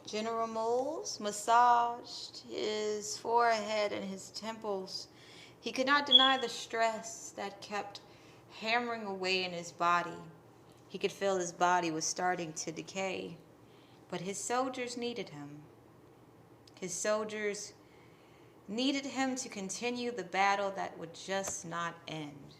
General Moles massaged his forehead and his temples. He could not deny the stress that kept hammering away in his body. He could feel his body was starting to decay. But his soldiers needed him. His soldiers needed him to continue the battle that would just not end.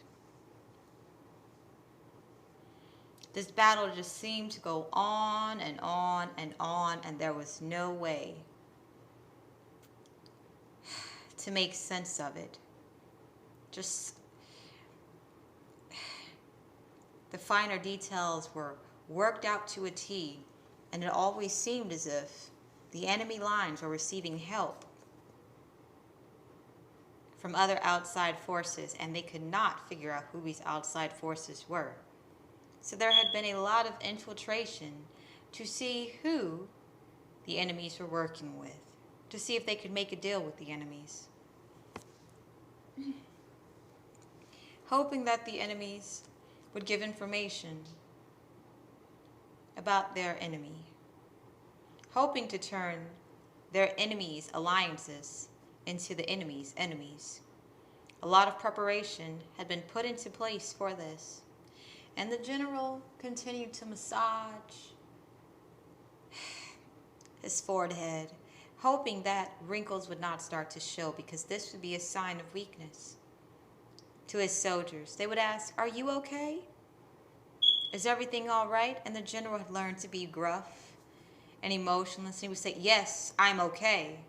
This battle just seemed to go on and on and on, and there was no way to make sense of it. Just the finer details were worked out to a T, and it always seemed as if the enemy lines were receiving help from other outside forces, and they could not figure out who these outside forces were. So there had been a lot of infiltration to see who the enemies were working with, to see if they could make a deal with the enemies. Hoping that the enemies would give information about their enemy. Hoping to turn their enemies' alliances into the enemy's enemies. A lot of preparation had been put into place for this. And the general continued to massage his forehead, hoping that wrinkles would not start to show, because this would be a sign of weakness. To his soldiers, they would ask, "Are you okay? Is everything all right?" And the general had learned to be gruff and emotionless. And he would say, "Yes, I'm okay.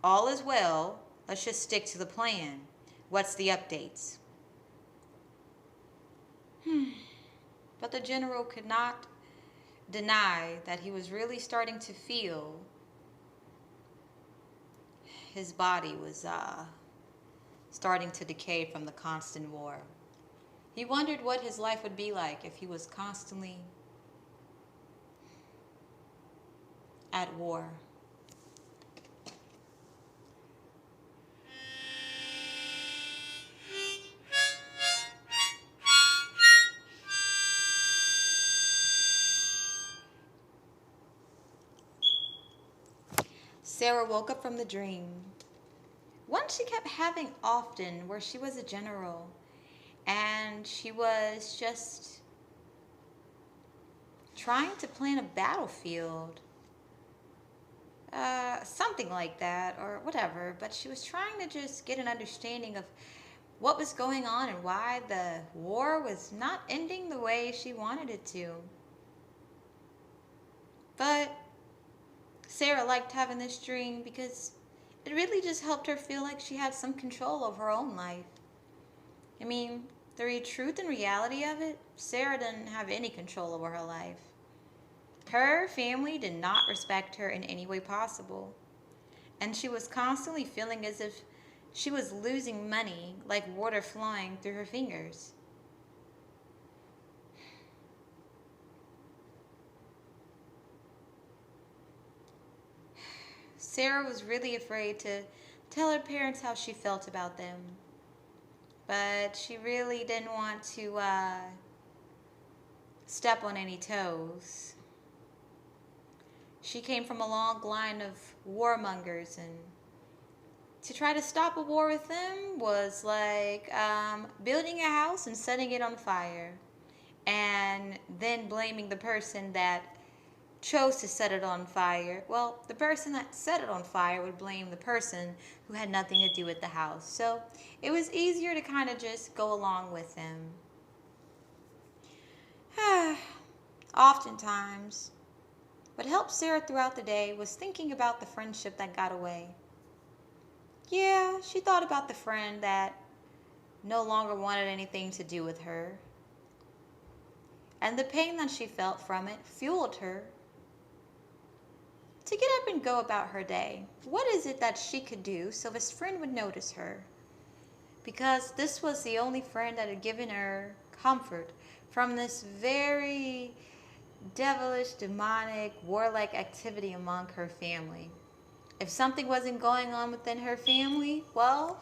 All is well. Let's just stick to the plan. What's the updates?" But the general could not deny that he was really starting to feel his body was starting to decay from the constant war. He wondered what his life would be like if he was constantly at war. Sarah woke up from the dream. One she kept having often, where she was a general and she was just trying to plan a battlefield. Something like that, or whatever. But she was trying to just get an understanding of what was going on and why the war was not ending the way she wanted it to. But Sarah liked having this dream because it really just helped her feel like she had some control over her own life. I mean, the truth and reality of it, Sarah didn't have any control over her life. Her family did not respect her in any way possible. And she was constantly feeling as if she was losing money, like water flowing through her fingers. Sarah was really afraid to tell her parents how she felt about them. But she really didn't want to step on any toes. She came from a long line of warmongers, and to try to stop a war with them was like building a house and setting it on fire, and then blaming the person that chose to set it on fire. Well, the person that set it on fire would blame the person who had nothing to do with the house. So it was easier to kind of just go along with them. Oftentimes, what helped Sarah throughout the day was thinking about the friendship that got away. Yeah, she thought about the friend that no longer wanted anything to do with her. And the pain that she felt from it fueled her to get up and go about her day. What is it that she could do so this friend would notice her? Because this was the only friend that had given her comfort from this very devilish, demonic, warlike activity among her family. If something wasn't going on within her family, well,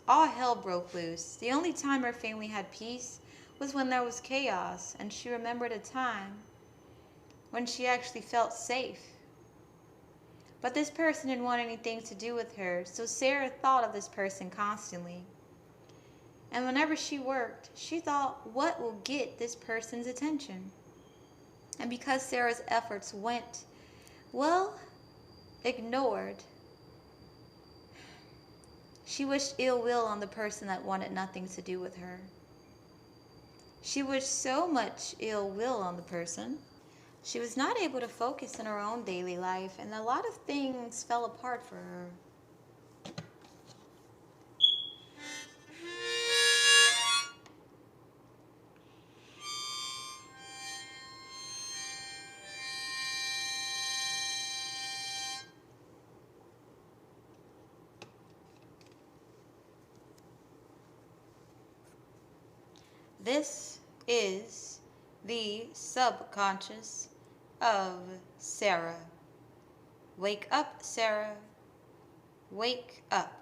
all hell broke loose. The only time her family had peace was when there was chaos, and she remembered a time when she actually felt safe. But this person didn't want anything to do with her, so Sarah thought of this person constantly. And whenever she worked, she thought, what will get this person's attention? And because Sarah's efforts went, well, ignored, she wished ill will on the person that wanted nothing to do with her. She wished so much ill will on the person, she was not able to focus in her own daily life, and a lot of things fell apart for her. This is the subconscious of Sarah. Wake up, Sarah. Wake up.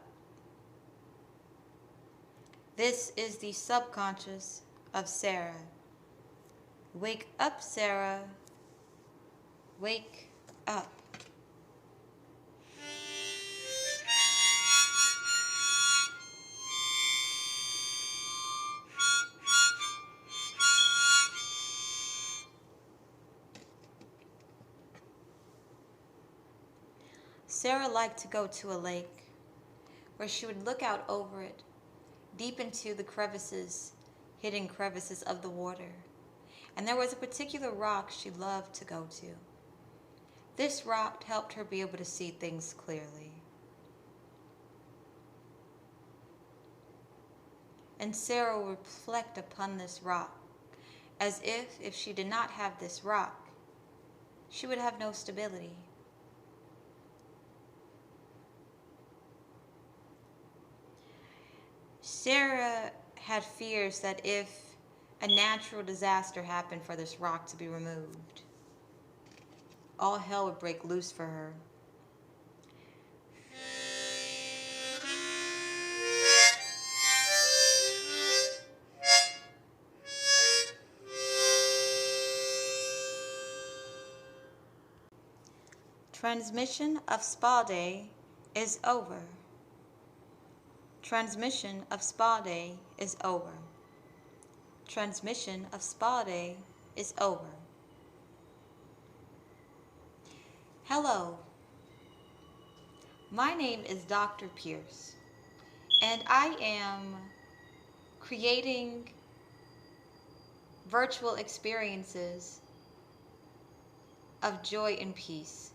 This is the subconscious of Sarah. Wake up, Sarah. Wake up. Sarah liked to go to a lake where she would look out over it, deep into the crevices, hidden crevices of the water. And there was a particular rock she loved to go to. This rock helped her be able to see things clearly. And Sarah would reflect upon this rock as if she did not have this rock, she would have no stability. Sarah had fears that if a natural disaster happened for this rock to be removed, all hell would break loose for her. Transmission of spa day is over. Transmission of spa day is over. Transmission of spa day is over. Hello, my name is Dr. Pierce, and I am creating virtual experiences of joy and peace.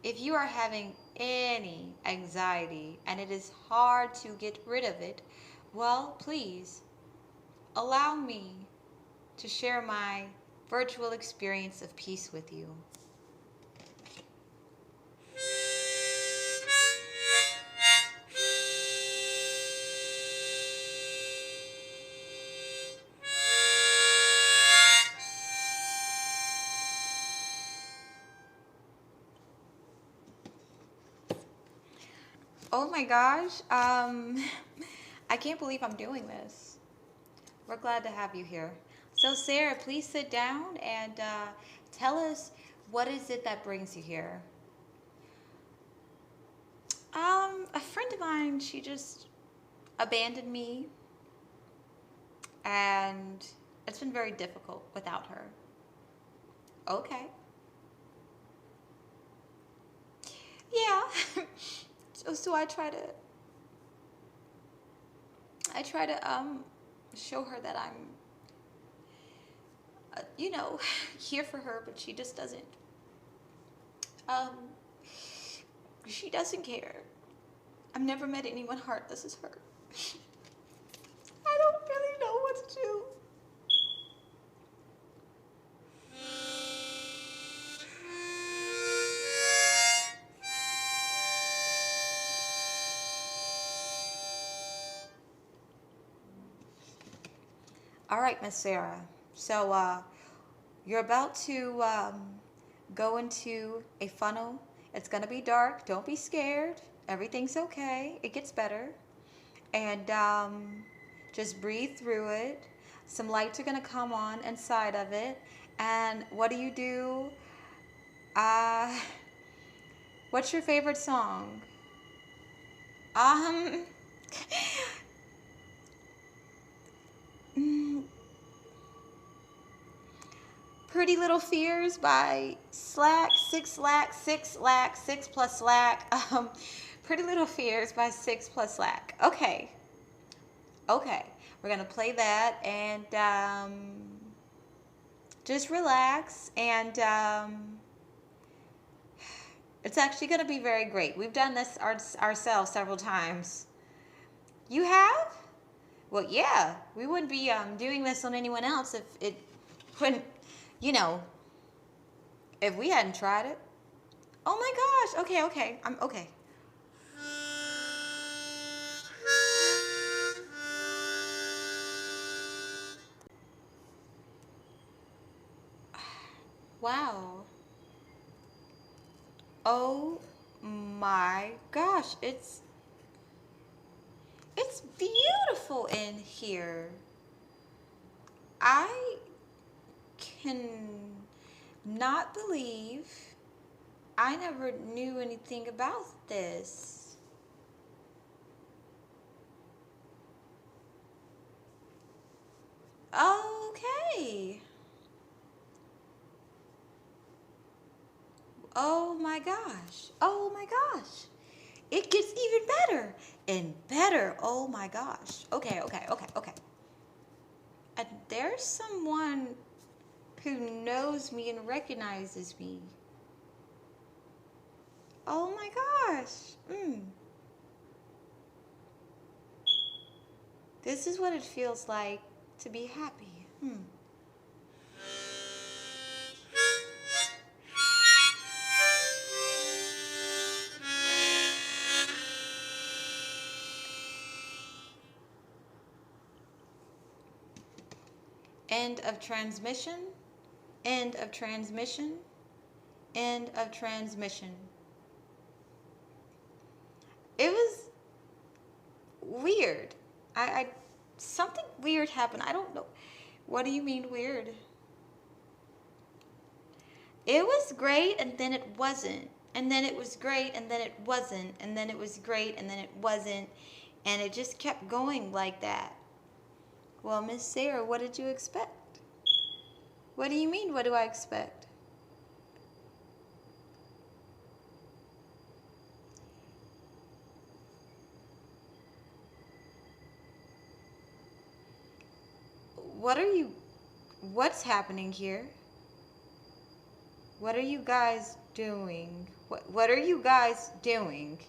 If you are having any anxiety and it is hard to get rid of it, well, please allow me to share my virtual experience of peace with you. Oh my gosh, I can't believe I'm doing this. We're glad to have you here. So Sarah, please sit down and tell us, what is it that brings you here? A friend of mine, she just abandoned me, and it's been very difficult without her. Okay. Yeah. So I try to show her that I'm here for her, but she just doesn't she doesn't care. I've never met anyone heartless as her. I don't really know what to do. All right, Miss Sarah. So you're about to go into a funnel. It's going to be dark. Don't be scared. Everything's okay. It gets better. And just breathe through it. Some lights are going to come on inside of it. And what do? What's your favorite song? mm, Pretty Little Fears by Slack, Six Slack, Six Slack, Six plus Slack. Pretty Little Fears by Six plus Slack. Okay. Okay. We're going to play that and just relax. And it's actually going to be very great. We've done this ourselves several times. You have? Well, yeah. We wouldn't be doing this on anyone else if it wouldn't, you know, if we hadn't tried it. Oh my gosh. Okay, okay. I'm okay. Wow. Oh my gosh. It's beautiful in here. I can not believe I never knew anything about this. Okay. Oh my gosh. Oh my gosh. It gets even better and better. Oh my gosh. Okay, okay, okay, okay. And there's someone who knows me and recognizes me. Oh my gosh. This is what it feels like to be happy. End of transmission. End of transmission. End of transmission. It was weird. I something weird happened. I don't know. What do you mean weird? It was great and then it wasn't. And then it was great and then it wasn't. And then it was great and then it wasn't. And it just kept going like that. Well, Miss Sarah, what did you expect? What do you mean, what do I expect? What's happening here? What are you guys doing? What are you guys doing?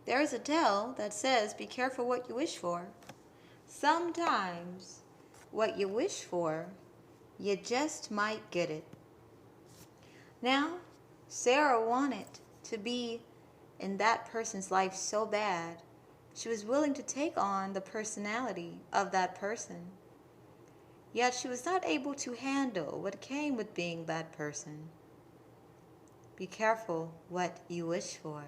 There's a tell that says, be careful what you wish for. Sometimes what you wish for, you just might get it. Now, Sarah wanted to be in that person's life so bad, she was willing to take on the personality of that person. Yet she was not able to handle what came with being that person. Be careful what you wish for.